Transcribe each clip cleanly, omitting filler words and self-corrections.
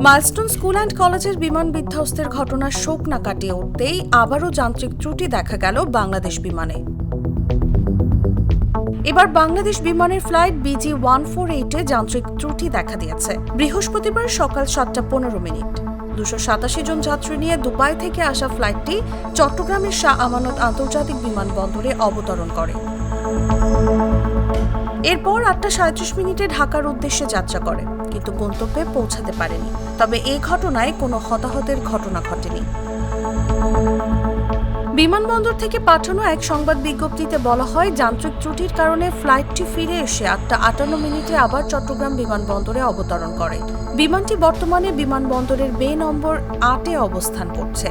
Milestone school and কলেজের বিমান বিধ্বস্তের ঘটনার শোক না কাটিয়ে উঠতেই আবারও যান্ত্রিক ত্রুটি দেখা গেল বাংলাদেশ বিমানে। এবার বাংলাদেশ বিমানের ফ্লাইট BG-148-এ যান্ত্রিক ত্রুটি দেখা দিয়েছে। বৃহস্পতিবার সকাল 7:15। 287 জন যাত্রী নিয়ে দুবাই থেকে আসা ফ্লাইটটি চট্টগ্রামের শাহ আমানত আন্তর্জাতিক বিমানবন্দরে অবতরণ করে। এরপর 8:37 ঢাকার উদ্দেশ্যে যাত্রা করে, কিন্তু গন্তব্যে পৌঁছাতে পারেনি। তবে এই ঘটনায় কোনো হতাহতের ঘটনা ঘটেনি। বিমানবন্দর থেকে পাঠানো এক সংবাদ বিজ্ঞপ্তিতে বলা হয়, যান্ত্রিক ত্রুটির কারণে ফ্লাইটটি ফিরে এসে 8:58 আবার চট্টগ্রাম বিমানবন্দরে অবতরণ করে। বিমানটি বর্তমানে বিমানবন্দরের বে নম্বর 8-এ অবস্থান করছে।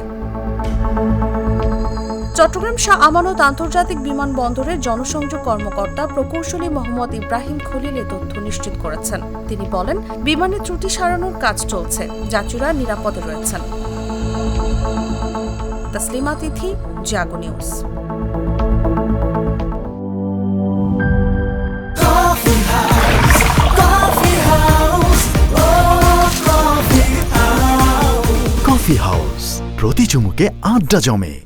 চট্টগ্রাম শাহ আমানত আন্তর্জাতিক বিমানবন্দরের জনসংযোগ কর্মকর্তা প্রকৌশলী মোহাম্মদ ইব্রাহিম খলিল এ তথ্য নিশ্চিত করেছেন। তিনি বলেন, বিমানের ত্রুটি সারানোর কাজ চলছে, যাত্রীরা নিরাপদে রয়েছেন। তসলিমা তিথি, জাগো নিউজ। কফি হাউস, প্রতি চুমুকে আড্ডা জমে।